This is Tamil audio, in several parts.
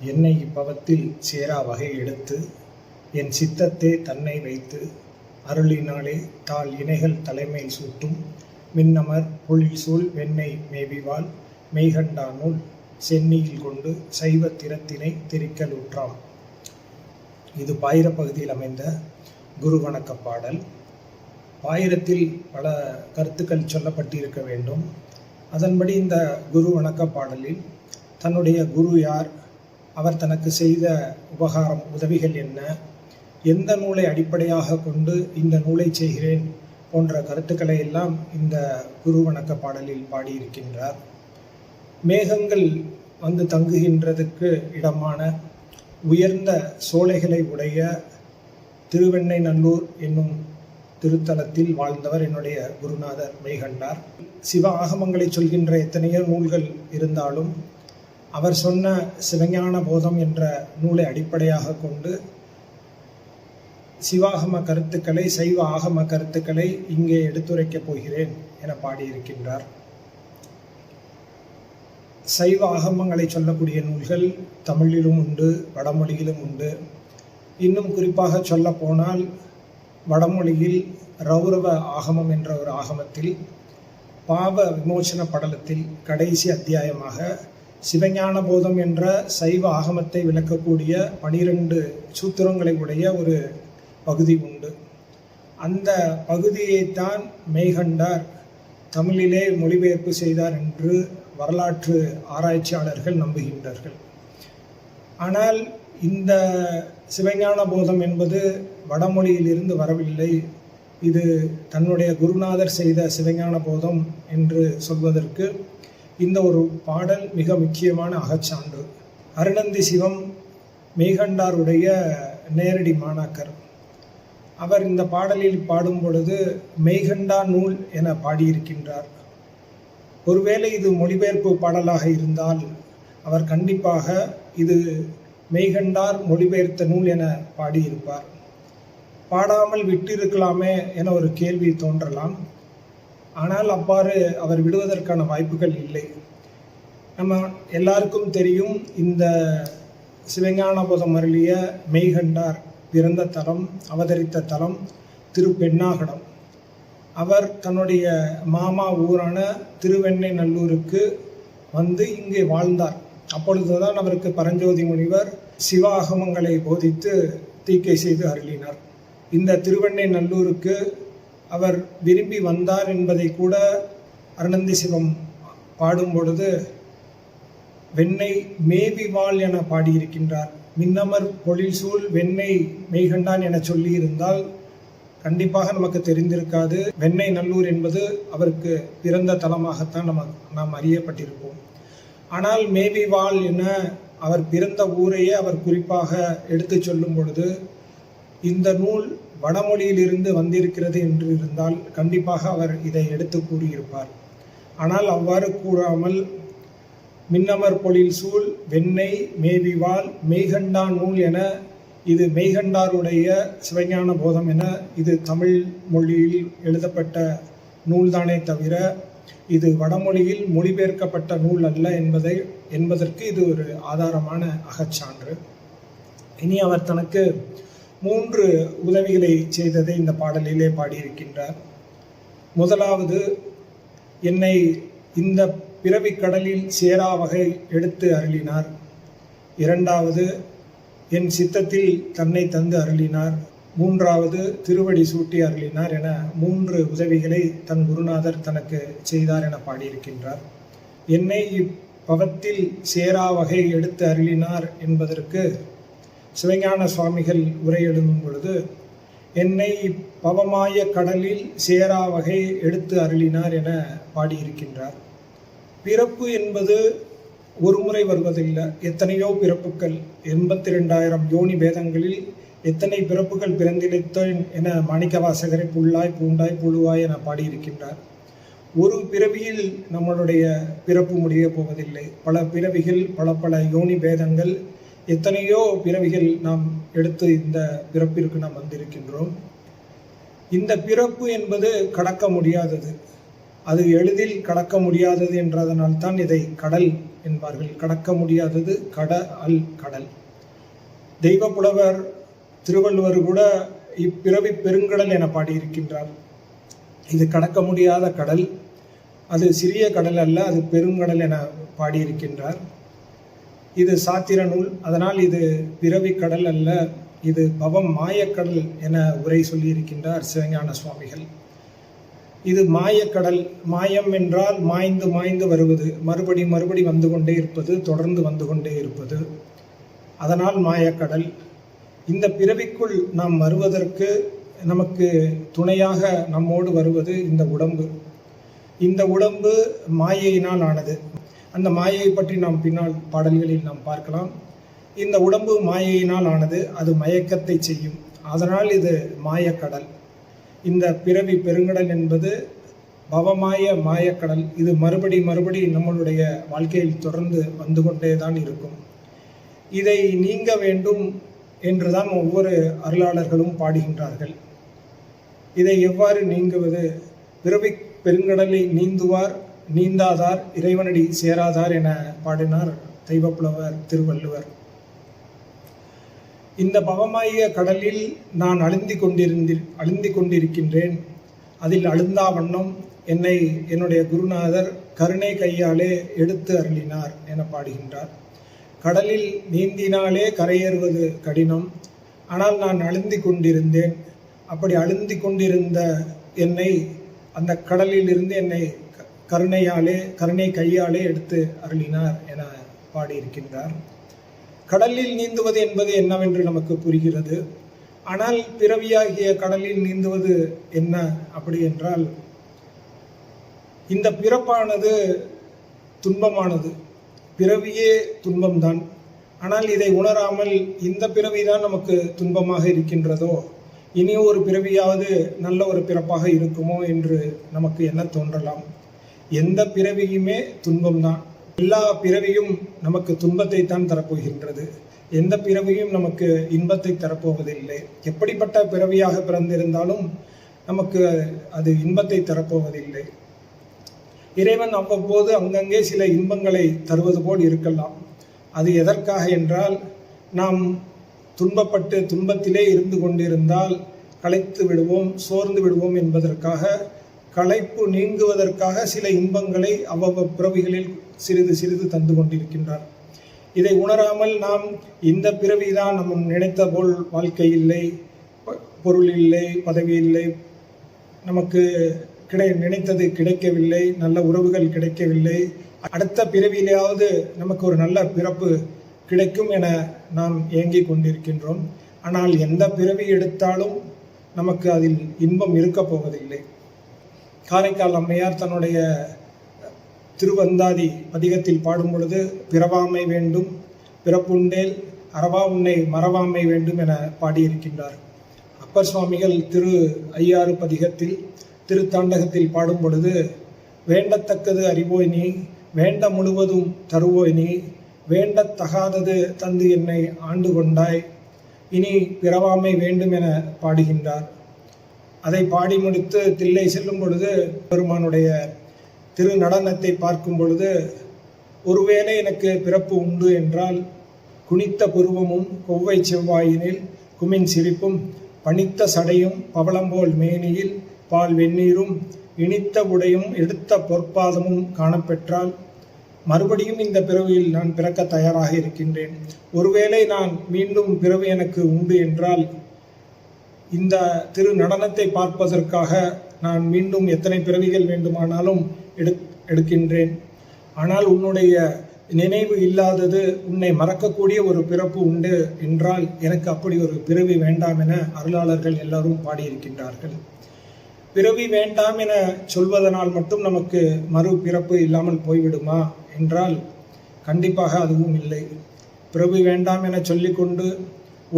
என்னை இப்பவத்தில் சேரா வகை எடுத்து என் சித்தத்தே தன்னை வைத்து அருளினாலே தாள் இணைகள் தலைமையில் சூட்டும் மின்னமர் பொழில்சூழ் வெண்ணெய் மேவிவாள் மெய்கண்டா நூல் சென்னியில் கொண்டு சைவ திறத்தினை திரிக்கலுற்றாம். இது பாயிர பகுதியில் அமைந்த குரு வணக்க பாடல். பாயிரத்தில் பல கருத்துக்கள் சொல்லப்பட்டிருக்க வேண்டும். அதன்படி இந்த குரு வணக்க பாடலில் தன்னுடைய குரு யார், அவர் தனக்கு செய்த உபகாரம் உதவிகள் என்ன, எந்த நூலை அடிப்படையாக கொண்டு இந்த நூலை செய்கிறேன் போன்ற கருத்துக்களை எல்லாம் இந்த குரு வணக்க பாடலில் பாடியிருக்கின்றார். மேகங்கள் வந்து தங்குகின்றதுக்கு இடமான உயர்ந்த சோலைகளை உடைய திருவெண்ணெய்நல்லூர் என்னும் திருத்தலத்தில் வாழ்ந்தவர் என்னுடைய குருநாதர் மெய்கண்டார். சிவ ஆகமங்களை சொல்கின்ற எத்தனையோ நூல்கள் இருந்தாலும் அவர் சொன்ன சிவஞான போதம் என்ற நூலை அடிப்படையாக கொண்டு சிவாகம கருத்துக்களை, சைவ ஆகம கருத்துக்களை இங்கே எடுத்துரைக்கப் போகிறேன் என பாடியிருக்கின்றார். சைவ ஆகமங்களை சொல்லக்கூடிய நூல்கள் தமிழிலும் உண்டு, வடமொழியிலும் உண்டு. இன்னும் குறிப்பாக சொல்ல போனால் வடமொழியில் ரௌரவ ஆகமம் என்ற ஒரு ஆகமத்தில் பாவ விமோசன படலத்தில் கடைசி அத்தியாயமாக சிவஞான போதம் என்ற சைவ ஆகமத்தை விளக்கக்கூடிய 12 சூத்திரங்களை உடைய ஒரு பகுதி உண்டு. அந்த பகுதியைத்தான் மெய்கண்டார் தமிழிலே மொழிபெயர்ப்பு செய்தார் என்று வரலாற்று ஆராய்ச்சியாளர்கள் நம்புகின்றார்கள். ஆனால் இந்த சிவஞான போதம் என்பது வடமொழியிலிருந்து வரவில்லை. இது தன்னுடைய குருநாதர் செய்த சிவஞான போதம் என்று சொல்வதற்கு இந்த ஒரு பாடல் மிக முக்கியமான அகச்சான்று. அருணந்தி சிவம் மெய்கண்டாருடைய நேரடி மாணாக்கர். அவர் இந்த பாடலில் பாடும் பொழுது மெய்கண்டா நூல் என பாடியிருக்கின்றார். ஒருவேளை இது மொழிபெயர்ப்பு பாடலாக இருந்தால் அவர் கண்டிப்பாக இது மெய்கண்டார் மொழிபெயர்த்த நூல் என பாடியிருப்பார். பாடாமல் விட்டிருக்கலாமே என ஒரு கேள்வி தோன்றலாம். ஆனால் அவ்வாறு அவர் விடுவதற்கான வாய்ப்புகள் இல்லை. நம்ம எல்லாருக்கும் தெரியும், இந்த சிவஞான போதம் அருளிய மெய்கண்டார் பிறந்த தலம், அவதரித்த தலம் திருப்பெண்ணாகடம். அவர் தன்னுடைய மாமா ஊரான திருவெண்ணெய்நல்லூருக்கு வந்து இங்கே வாழ்ந்தார். அப்பொழுதுதான் அவருக்கு பரஞ்சோதி முனிவர் சிவ ஆகமங்களை போதித்து தீக்கை செய்து அருளினார். இந்த திருவெண்ணெய்நல்லூருக்கு அவர் விரும்பி வந்தார் என்பதை கூட அருணந்தி சிவம் பாடும் பொழுது வெண்ணெய் மேவிவாள் என பாடியிருக்கின்றார். மின்னமர் பொழில்சூழ் வெண்ணெய் மெய்கண்டான் என சொல்லியிருந்தால் கண்டிப்பாக நமக்கு தெரிந்திருக்காது. வெண்ணெய்நல்லூர் என்பது அவருக்கு பிறந்த தலமாகத்தான் நாம் அறியப்பட்டிருப்போம். ஆனால் மேவிவாள் என அவர் பிறந்த ஊரையே அவர் குறிப்பாக எடுத்து சொல்லும் பொழுது இந்த நூல் வடமொழியிலிருந்து வந்திருக்கிறது என்று இருந்தால் கண்டிப்பாக அவர் இதை எடுத்து கூறியிருப்பார். ஆனால் அவ்வாறு கூறாமல் மின்னமர் பொழில் சூழ் வெண்ணெய் மேவிவாள் மெய்கண்டா நூல் என, இது மெய்கண்டாருடைய சிவஞான போதம் என, இது தமிழ் மொழியில் எழுதப்பட்ட நூல்தானே தவிர இது வடமொழியில் மொழிபெயர்க்கப்பட்ட நூல் அல்ல என்பதற்கு இது ஒரு ஆதாரமான அகச்சான்று. இனி அவர் தனக்கு 3 உதவிகளை செய்ததை இந்த பாடலிலே பாடியிருக்கின்றார். முதலாவது, என்னை இந்த பிறவிக் கடலில் சேரா வகை எடுத்து அருளினார். இரண்டாவது, என் சித்தத்தில் தன்னை தந்து அருளினார். மூன்றாவது, திருவடி சூட்டி அருளினார் என 3 உதவிகளை தன் குருநாதர் தனக்கு செய்தார் என பாடியிருக்கின்றார். என்னை இப்பவத்தில் சேரா வகை எடுத்து அருளினார் என்பதற்கு சிவஞான சுவாமிகள் உரை எழுதும் பொழுது என்னை இப்பவமாய கடலில் சேரா வகை எடுத்து அருளினார் என பாடியிருக்கின்றார். பிறப்பு என்பது ஒரு முறை வருவதில்லை, எத்தனையோ பிறப்புகள், 82,000 யோனி பேதங்களில் எத்தனை பிறப்புகள் பிறந்திழைத்தேன் என மாணிக்கவாசகரை புல்லாய் பூண்டாய் புழுவாய் என பாடியிருக்கின்றார். ஒரு பிறவியில் நம்மளுடைய பிறப்பு முடிய போவதில்லை. பல பிறவிகள், பல யோனி பேதங்கள், எத்தனையோ பிறவிகள் நாம் எடுத்து இந்த பிறப்பிற்கு நாம் வந்திருக்கின்றோம். இந்த பிறப்பு என்பது கடக்க முடியாதது. அது எளிதில் கடக்க முடியாதது என்றதனால்தான் இதை கடல் என்பார்கள். கடக்க முடியாதது கடல். தெய்வ புலவர் திருவள்ளுவர் கூட இப்பிறவி பெருங்கடல் என பாடியிருக்கின்றார். இது கடக்க முடியாத கடல், அது சிறிய கடல் அல்ல, அது பெருங்கடல் என பாடியிருக்கின்றார். இது சாத்திர நூல், அதனால் இது பிறவி கடல் அல்ல, இது பவம் மாயக்கடல் என உரை சொல்லியிருக்கின்றார் சிவஞான சுவாமிகள். இது மாயக்கடல். மாயம் என்றால் மாய்ந்து மாய்ந்து வருவது, மறுபடி வந்து கொண்டே இருப்பது, தொடர்ந்து வந்து கொண்டே இருப்பது, அதனால் மாயக்கடல். இந்த பிறவிக்குள் நாம் வருவதற்கு நமக்கு துணையாக நம்மோடு வருவது இந்த உடம்பு. இந்த உடம்பு மாயையினால் ஆனது. அந்த மாயையை பற்றி நாம் பின்னால் பாடல்களில் நாம் பார்க்கலாம். இந்த உடம்பு மாயையினால் ஆனது, அது மயக்கத்தை செய்யும், அதனால் இது மாயக்கடல். இந்த பிறவி பெருங்கடல் என்பது பவமாய மாயக்கடல். இது மறுபடி நம்மளுடைய வாழ்க்கையில் தொடர்ந்து வந்து கொண்டே தான் இருக்கும். இதை நீங்க வேண்டும் என்றுதான் ஒவ்வொரு அருளாளர்களும் பாடுகின்றார்கள். இதை எவ்வாறு நீங்குவது? பிறவி பெருங்கடலை நீந்துவார் நீந்தாதார் இறைவனடி சேராதார் என பாடினார் தெய்வப்புலவர் திருவள்ளுவர். இந்த பவமாய கடலில் நான் அழுந்தி கொண்டிருக்கின்றேன். அதில் அழுந்தா வண்ணம் என்னை என்னுடைய குருநாதர் கருணை கையாலே எடுத்து அருளினார் என பாடுகின்றார். கடலில் நீந்தினாலே கரையேறுவது கடினம், ஆனால் நான் அழுந்தி கொண்டிருந்தேன். அப்படி அழுந்தி கொண்டிருந்த என்னை அந்த கடலில் இருந்து என்னை கருணை கையாலே எடுத்து அருளினார் என பாடியிருக்கின்றார். கடலில் நீந்துவது என்பது என்னவென்று நமக்கு புரிகிறது. ஆனால் பிறவியாகிய கடலில் நீந்துவது என்ன அப்படி என்றால், இந்த பிறப்பானது துன்பமானது, பிறவியே துன்பம்தான். ஆனால் இதை உணராமல் இந்த பிறவிதான் நமக்கு துன்பமாக இருக்கின்றதோ, இனி ஒரு பிறவியாவது நல்ல ஒரு பிறப்பாக இருக்குமோ என்று நமக்கு என்ன தோன்றலாம். எந்த பிறவியுமே துன்பம்தான். எல்லா பிறவியும் நமக்கு துன்பத்தை தான் தரப்போகின்றது. எந்த பிறவியும் நமக்கு இன்பத்தை தரப்போவதில்லை. எப்படிப்பட்ட பிறவியாக பிறந்திருந்தாலும் நமக்கு அது இன்பத்தை தரப்போவதில்லை. இறைவன் அவ்வப்போது அங்கங்கே சில இன்பங்களை தருவது போல் இருக்கலாம். அது எதற்காக என்றால், நாம் துன்பப்பட்டு துன்பத்திலே இருந்து கொண்டிருந்தால் களைத்து விடுவோம், சோர்ந்து விடுவோம் என்பதற்காக, களைப்பு நீங்குவதற்காக சில இன்பங்களை அவ்வளவு பிறவிகளில் சிறிது சிறிது தந்து கொண்டிருக்கின்றார். இதை உணராமல் நாம் இந்த பிறவிதான் நம்ம நினைத்த போல் வாழ்க்கை இல்லை, பொருள் இல்லை, பதவி இல்லை, நமக்கு நினைத்தது கிடைக்கவில்லை, நல்ல உறவுகள் கிடைக்கவில்லை, அடுத்த பிறவியிலேயாவது நமக்கு ஒரு நல்ல பிறப்பு கிடைக்கும் என நாம் ஏங்கிக் கொண்டிருக்கின்றோம். ஆனால் எந்த பிறவி எடுத்தாலும் நமக்கு அதில் இன்பம் இருக்கப் போவதில்லை. காரைக்கால் அம்மையார் தன்னுடைய திருவந்தாதி பதிகத்தில் பாடும் பொழுது, பிறவாமை வேண்டும் பிறப்புண்டேல் அறவா உன்னை மறவாமை வேண்டும் என பாடியிருக்கின்றார். அப்பர் சுவாமிகள் திரு ஐயாறு பதிகத்தில் திருத்தாண்டகத்தில் பாடும் பொழுது, வேண்டத்தக்கது அறிவோய் நீ, வேண்ட முழுவதும் தருவோய் நீ, வேண்டத்தகாதது தந்து என்னை ஆண்டு கொண்டாய், இனி பிறவாமை வேண்டும் என பாடுகின்றார். அதை பாடி முடித்து தில்லை செல்லும் பொழுது பெருமானுடைய திரு நடனத்தை பார்க்கும் பொழுது, ஒருவேளை எனக்கு பிறப்பு உண்டு என்றால் குனித்த புருவமும் கொவ்வை செவ்வாயினில் குமின் சிரிப்பும் பனித்த சடையும் பவளம்போல் மேனியில் பால் வெந்நீரும் இனித்த உடையும் எடுத்த பொற்பாதமும் காணப்பெற்றால் மறுபடியும் இந்த பிறவியில் நான் பிறக்க தயாராக இருக்கின்றேன். ஒருவேளை நான் மீண்டும் பிறவி எனக்கு உண்டு என்றால் இந்த திரு நடனத்தை பார்ப்பதற்காக நான் மீண்டும் எத்தனை பிறவிகள் வேண்டுமானாலும் எடுக்கின்றேன். ஆனால் உன்னுடைய நினைவு இல்லாதது, உன்னை மறக்கக்கூடிய ஒரு பிறப்பு உண்டு என்றால் எனக்கு அப்படி ஒரு பிறவி வேண்டாம் என அருளாளர்கள் எல்லாரும் பாடியிருக்கின்றார்கள். பிறவி வேண்டாம் என சொல்வதனால் மட்டும் நமக்கு மறு பிறப்பு இல்லாமல் போய்விடுமா என்றால் கண்டிப்பாக அதுவும் இல்லை. பிறவி வேண்டாம் என சொல்லிக்கொண்டு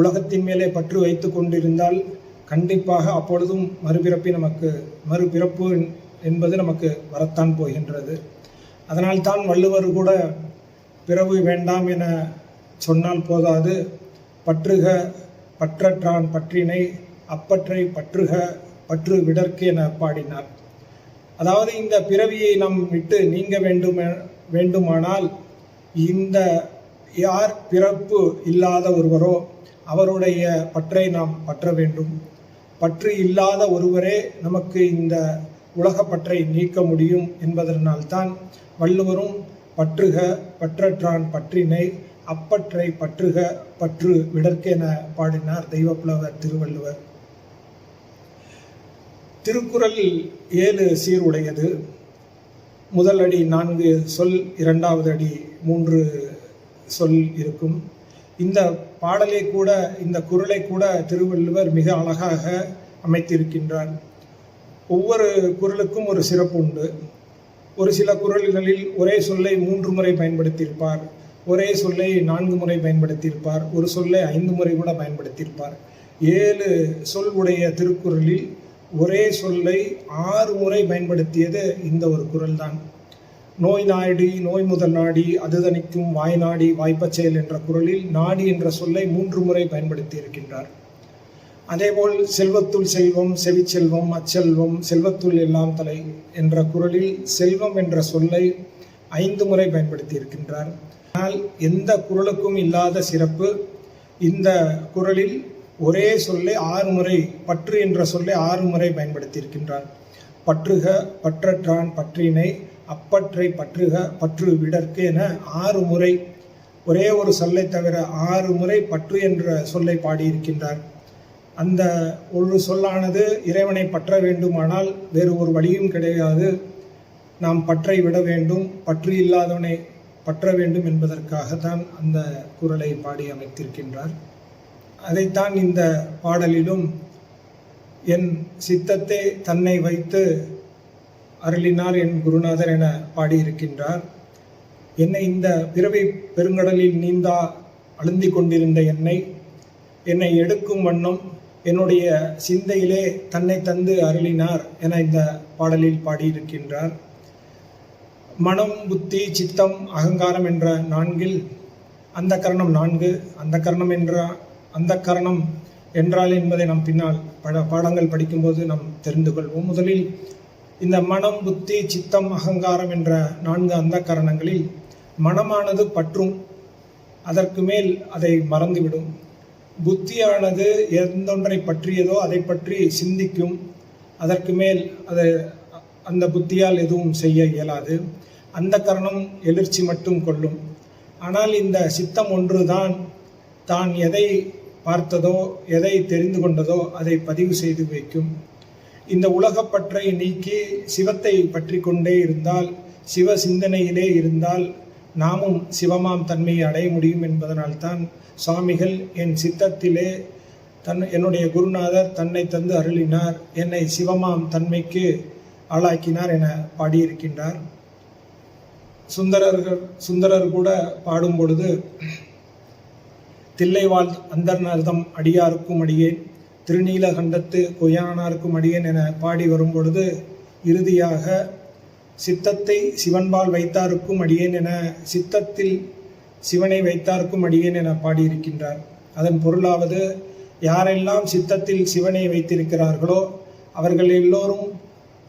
உலகத்தின் மேலே பற்று வைத்து கொண்டிருந்தால் கண்டிப்பாக அப்பொழுதும் மறுபிறப்பு என்பது நமக்கு வரத்தான் போகின்றது. அதனால்தான் வள்ளுவர் கூட பிறவி வேண்டாம் என சொன்னால் போதாது, பற்றுக பற்றற்றான் பற்றினை அப்பற்றை பற்றுக பற்று விடற்கு என பாடினார். அதாவது இந்த பிறவியை நாம் விட்டு நீங்க வேண்டுமானால் இந்த யார் பிறப்பு இல்லாத ஒருவரோ அவருடைய பற்றை நாம் பற்ற வேண்டும். பற்று இல்லாத ஒருவரே நமக்கு இந்த உலகப்பற்றை நீக்க முடியும் என்பதனால்தான் வள்ளுவரும் பற்றுக பற்றற்றான் பற்றினை அப்பற்றை பற்றுக பற்று விடற்கென பாடினார் தெய்வப்புலவர் திருவள்ளுவர். திருக்குறள் 7 சீர் உடையது. முதல் அடி 4 சொல், இரண்டாவது அடி 3 சொல் இருக்கும். இந்த பாடலை கூட, இந்த குறளை கூட திருவள்ளுவர் மிக அழகாக அமைத்திருக்கின்றார். ஒவ்வொரு குறளுக்கும் ஒரு சிறப்பு உண்டு. ஒரு சில குறள்களில் ஒரே சொல்லை 3 முறை பயன்படுத்தியிருப்பார், ஒரே சொல்லை 4 முறை பயன்படுத்தியிருப்பார், ஒரு சொல்லை 5 முறை கூட பயன்படுத்தியிருப்பார். 7 சொல் உடைய திருக்குறளில் ஒரே சொல்லை 6 முறை பயன்படுத்தியது இந்த ஒரு குறள் தான். நோய் நாடி நோய் முதல் நாடி அது தணிக்கும் வாய் நாடி வாய்ப்பச் செயல் என்ற குறளில் நாடி என்ற சொல்லை 3 முறை பயன்படுத்தி இருக்கின்றார். அதேபோல் செல்வத்துள் செல்வம் செவிச்செல்வம் அச்செல்வம் செல்வத்துள் எல்லாம் தலை என்ற குறளில் செல்வம் என்ற சொல்லை 5 முறை பயன்படுத்தி இருக்கின்றார். ஆனால் எந்த குறளுக்கும் இல்லாத சிறப்பு இந்த குறளில் ஒரே சொல்லை 6 முறை, பற்று என்ற சொல்லை 6 முறை பயன்படுத்தி இருக்கின்றார். பற்றுக பற்றற்றான் பற்றினை அப்பற்றை பற்றுக பற்று விடற்கு என 6 முறை, ஒரே ஒரு சொல்லை தவிர 6 முறை பற்று என்ற சொல்லை பாடியிருக்கின்றார். அந்த ஒரு சொல்லானது இறைவனை பற்ற வேண்டுமானால் வேறு ஒரு வழியும் கிடையாது. நாம் பற்றை விட வேண்டும், பற்று இல்லாதவனை பற்ற வேண்டும் என்பதற்காகத்தான் அந்த குறளை பாடி அமைத்திருக்கின்றார். அதைத்தான் இந்த பாடலிலும் என் சித்தத்தை தன்னை வைத்து அருளினார் என் குருநாதர் என பாடியிருக்கின்றார். என்னை இந்த பிறவி பெருங்கடலில் நீந்தா அழுந்தி கொண்டிருந்த என்னை எடுக்கும் வண்ணம் என்னுடைய சிந்தையிலே தன்னை தந்து அருளினார் என இந்த பாடலில் பாடியிருக்கின்றார். மனம் புத்தி சித்தம் அகங்காரம் என்ற 4 அந்த கரணம் 4 அந்த கரணம் என்றால் என்பதை நாம் பின்னால் பாடங்கள் படிக்கும்போது நாம் தெரிந்து கொள்வோம். முதலில் இந்த மனம் புத்தி சித்தம் அகங்காரம் என்ற 4 அந்த கரணங்களில் மனமானது பற்றும், அதற்கு மேல் அதை மறந்துவிடும். புத்தியானது எந்தொன்றை பற்றியதோ அதை பற்றி சிந்திக்கும், அதற்கு மேல் அந்த புத்தியால் எதுவும் செய்ய இயலாது. அந்த கரணம் எழுச்சி மட்டும் கொள்ளும். ஆனால் இந்த சித்தம் ஒன்றுதான் தான் எதை பார்த்ததோ எதை தெரிந்து கொண்டதோ அதை பதிவு செய்து வைக்கும். இந்த உலகப்பற்றை நீக்கி சிவத்தை பற்றி கொண்டே இருந்தால், சிவ சிந்தனையிலே இருந்தால் நாமும் சிவமாம் தன்மையை அடைய முடியும் என்பதனால்தான் சுவாமிகள் என் சித்தத்திலே என்னுடைய குருநாதர் தன்னை தந்து அருளினார், என்னை சிவமாம் தன்மைக்கு ஆளாக்கினார் என பாடியிருக்கின்றார். சுந்தரர் கூட பாடும் பொழுது தில்லைவாழ் அந்தர்நர்தம் அடியாருக்கும் அடியேன் திருநீலகண்டத்து கொய்யானாருக்கும் அடியேன் என பாடி வரும் பொழுது இறுதியாக சித்தத்தை சிவன்பால் வைத்தாருக்கும் அடியேன் என சித்தத்தில் சிவனை வைத்தாருக்கும் அடியேன் என பாடியிருக்கின்றார். அதன் பொருளாவது யாரெல்லாம் சித்தத்தில் சிவனை வைத்திருக்கிறார்களோ அவர்கள் எல்லோரும்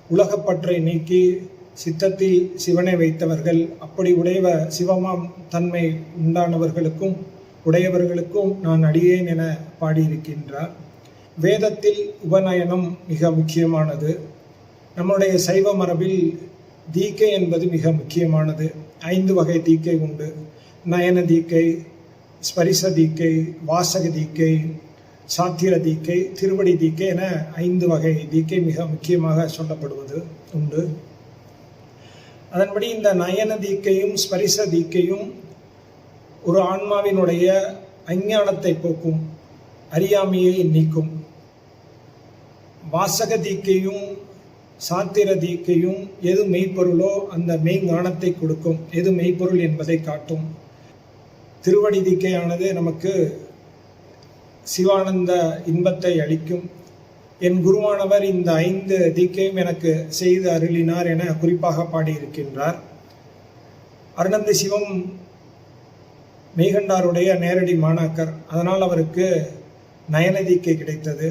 உலகப்பற்றை நீக்கி சித்தத்தில் சிவனை வைத்தவர்கள். அப்படி சிவமாம் தன்மை உண்டானவர்களுக்கும் உடையவர்களுக்கும் நான் அடியேன் என பாடியிருக்கின்றார். வேதத்தில் உபநயனம் மிக முக்கியமானது. நம்முடைய சைவ மரபில் தீக்கை என்பது மிக முக்கியமானது. 5 வகை தீக்கை உண்டு. நயன தீக்கை, ஸ்பரிச தீக்கை, வாசக தீக்கை, சாத்திர தீக்கை, திருவடி தீக்கை என 5 வகை தீக்கை மிக முக்கியமாக சொல்லப்படுவது உண்டு. அதன்படி இந்த நயன தீக்கையும் ஸ்பரிச தீக்கையும் ஒரு ஆன்மாவினுடைய அஞ்ஞானத்தை போக்கும், அறியாமையை நீக்கும். வாசக தீக்கையும் சாத்திர தீக்கையும் எது மெய்ப்பொருளோ அந்த மெய்ஞானத்தை கொடுக்கும், எது மெய்ப்பொருள் என்பதை காட்டும். திருவடி தீக்கையானது நமக்கு சிவானந்த இன்பத்தை அளிக்கும். என் குருவானவர் இந்த 5 தீக்கையும் எனக்கு செய்து அருளினார் என குறிப்பாக பாடியிருக்கின்றார். அருணந்தி சிவம் மெய்கண்டாருடைய நேரடி மாணாக்கர், அதனால் அவருக்கு நயன தீக்கை கிடைத்தது.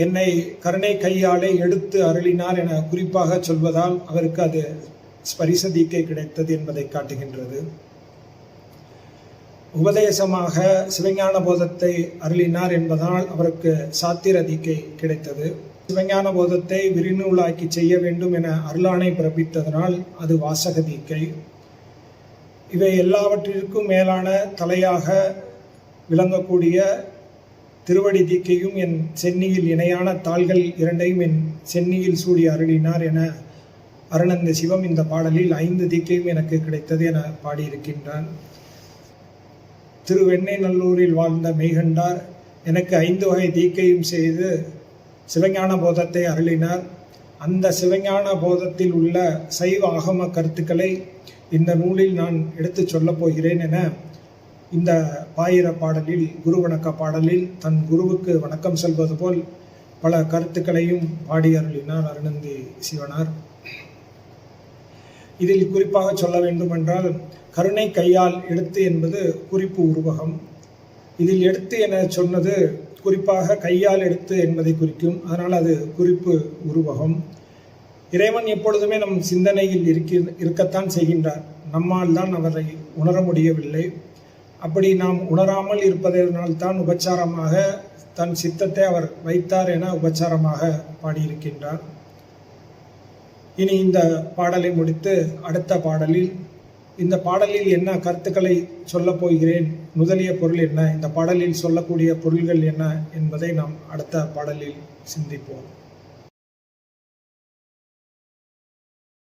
என்னை கருணை கையாலே எடுத்து அருளினார் என குறிப்பாக சொல்வதால் அவருக்கு அது ஸ்பரிச தீக்கை கிடைத்தது என்பதை காட்டுகின்றது. உபதேசமாக சிவஞான போதத்தை அருளினார் என்பதனால் அவருக்கு சாத்திர தீக்கை கிடைத்தது. சிவஞான போதத்தை விரிநூலாக்கி செய்ய வேண்டும் என அருளாணை பிறப்பித்ததனால் அது வாசக தீக்கை. இவை எல்லாவற்றிற்கும் மேலான தலையாக விளங்கக்கூடிய திருவடி தீக்கையும் என் சென்னியில் இணையான தாள்கள் இரண்டையும் என் சென்னியில் சூடி அருளினார் என அருணந்த சிவம் இந்த பாடலில் 5 தீக்கையும் எனக்கு கிடைத்தது என பாடியிருக்கின்றான். திருவெண்ணெய்நல்லூரில் வாழ்ந்த மெய்கண்டார் எனக்கு 5 வகை தீக்கையும் செய்து சிவஞான போதத்தை அருளினார். அந்த சிவஞான போதத்தில் உள்ள சைவ ஆகம கருத்துக்களை இந்த நூலில் நான் எடுத்துச் சொல்லப் போகிறேன் என இந்த பாயிர பாடலில், குரு வணக்க பாடலில் தன் குருவுக்கு வணக்கம் சொல்வது போல் பல கருத்துக்களையும் பாடி அருளினார் அருணந்தி சிவனார். இதில் குறிப்பாக சொல்ல வேண்டுமென்றால், கருணை கையால் எடுத்து என்பது குறிப்பு உருவகம். இதில் எடுத்து என சொன்னது குறிப்பாக கையால் எடுத்து என்பதை குறிக்கும். அதனால் அது குறிப்பு உருவகம். இறைவன் எப்பொழுதுமே நம் சிந்தனையில் இருக்கத்தான் செய்கின்றார். நம்மால் தான் அவரை உணர முடியவில்லை. அப்படி நாம் உணராமல் இருப்பதனால்தான் உபச்சாரமாக தன் சித்தத்தை அவர் வைத்தார் என உபச்சாரமாக பாடியிருக்கின்றார். இனி இந்த பாடலை முடித்து அடுத்த பாடலில், இந்த பாடலில் என்ன கருத்துக்களை சொல்லப் போகிறேன், முதலிய பொருள் என்ன, இந்த பாடலில் சொல்லக்கூடிய பொருள்கள் என்ன என்பதை நாம் அடுத்த பாடலில் சிந்திப்போம்.